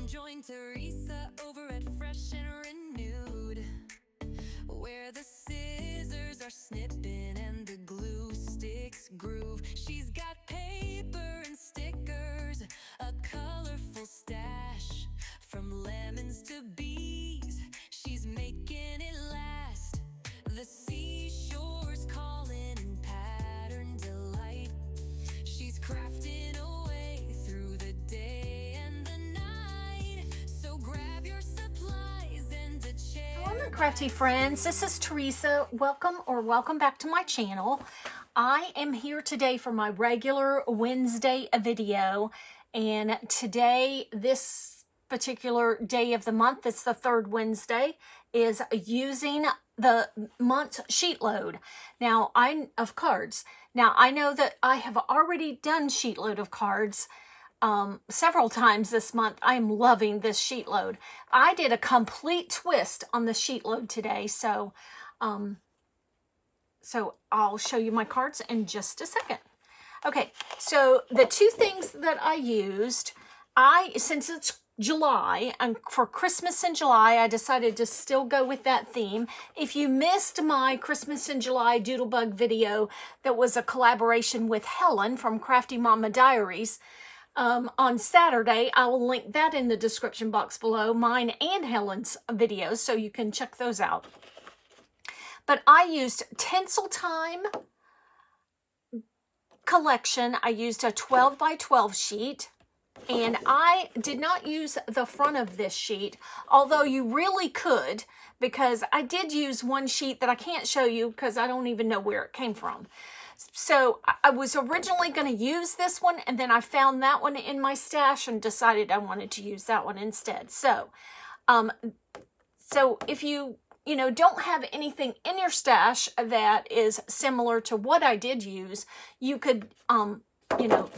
Join Teresa over at Fresh and Renewed, where the scissors are snipping and the glue sticks groove. She's got paper and stickers, a colorful stash, from lemons to bees. She's making it last. The seashore's calling in pattern delight. She's crafting away through the day and the night. So grab your supplies and a chair. Hello, my crafty friends. This is Teresa. Welcome back to my channel. I am here today for my regular Wednesday video. And today, this particular day of the month, it's the third Wednesday, is using the month's sheet load of cards. Now, I know that I have already done sheet load of cards several times this month. I'm loving this sheet load. I did a complete twist on the sheet load today, so I'll show you my cards in just a second. Okay, so the two things that I used, since it's July, and for Christmas in July, I decided to still go with that theme. If you missed my Christmas in July Doodlebug video, that was a collaboration with Helen from Crafty Mama Diaries, on Saturday, I will link that in the description box below, mine and Helen's videos, so you can check those out. But I used Tinsel Time collection. I used a 12 by 12 sheet. And I did not use the front of this sheet, although you really could, because I did use one sheet that I can't show you because I don't even know where it came from. So I was originally going to use this one, and then I found that one in my stash and decided I wanted to use that one instead. So, if you don't have anything in your stash that is similar to what I did use, you could,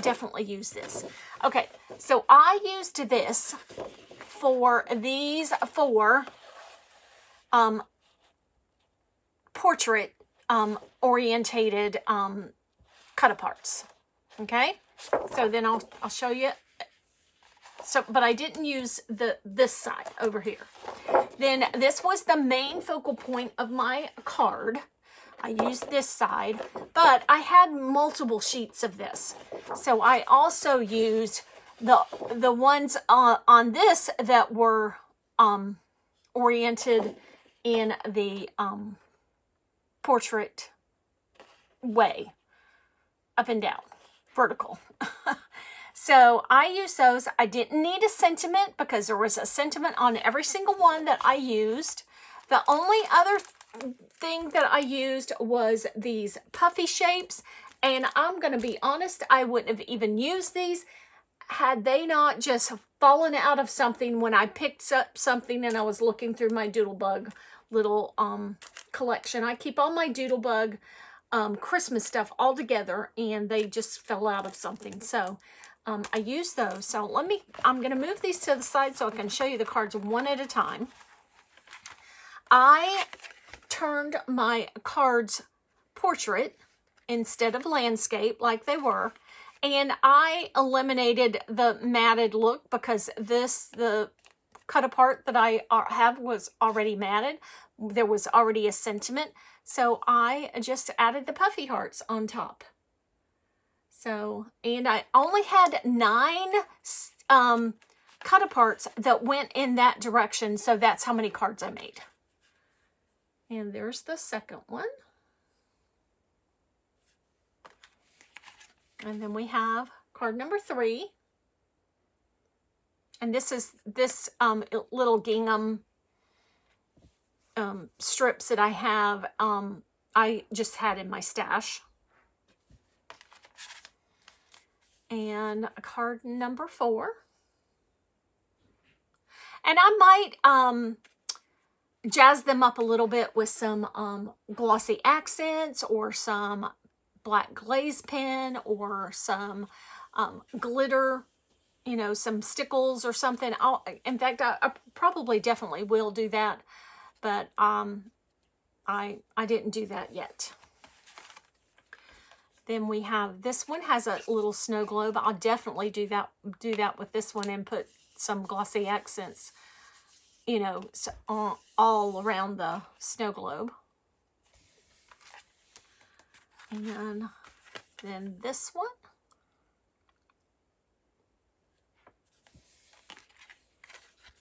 definitely use this. Okay, so I used this for these four portrait orientated cut-aparts. Okay, so then I'll show you. So, but I didn't use this side over here. Then this was the main focal point of my card. I used this side, but I had multiple sheets of this. So I also used the ones on this that were oriented in the portrait way, up and down, vertical. So I used those. I didn't need a sentiment because there was a sentiment on every single one that I used. The only other thing that I used was these puffy shapes, and I'm going to be honest, I wouldn't have even used these had they not just fallen out of something when I picked up something and I was looking through my Doodlebug little collection. I keep all my Doodlebug Christmas stuff all together, and they just fell out of something. So I used those. So I'm going to move these to the side so I can show you the cards one at a time. I turned my cards portrait instead of landscape like they were, and I eliminated the matted look because the cut apart that I have was already matted. There was already a sentiment, so I just added the puffy hearts on top. So, and I only had 9 cut aparts that went in that direction, so that's how many cards I made. And there's the second one. And then we have card number 3. And this is this little gingham strips that I have. I just had in my stash. And card number 4. And I might jazz them up a little bit with some glossy accents or some black glaze pen or some glitter, some stickles or something. In fact, I probably definitely will do that, but I didn't do that yet. Then we have, this one has a little snow globe. I'll definitely do that with this one and put some glossy accents, you know, all around the snow globe. And then this one.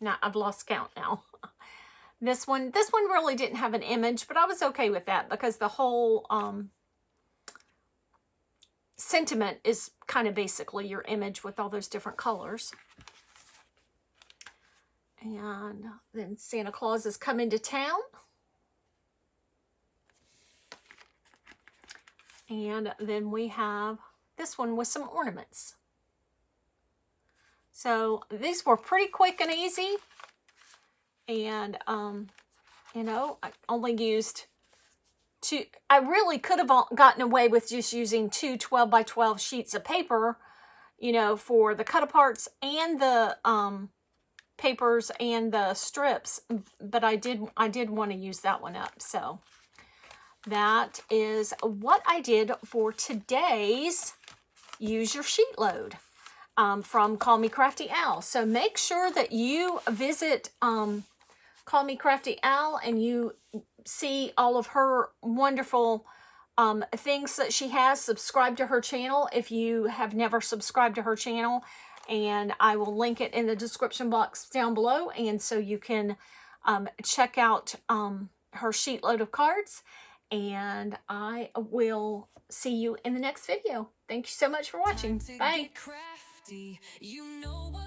Now, I've lost count now. This one really didn't have an image, but I was okay with that because the whole sentiment is kind of basically your image with all those different colors. And then Santa Claus is coming to town. And then we have this one with some ornaments. So these were pretty quick and easy. And, you know, I only used two. I really could have gotten away with just using two 12 by 12 sheets of paper, you know, for the cut aparts and the papers and the strips. But I did want to use that one up. So that is what I did for today's Use Your Sheetload from Call Me Crafty Al. So make sure that you visit Call Me Crafty Al and you see all of her wonderful things that she has. Subscribe to her channel if you have never subscribed to her channel. And I will link it in the description box down below. And so you can check out her sheetload of cards. And I will see you in the next video. Thank you so much for watching. Bye. Crafty, you know what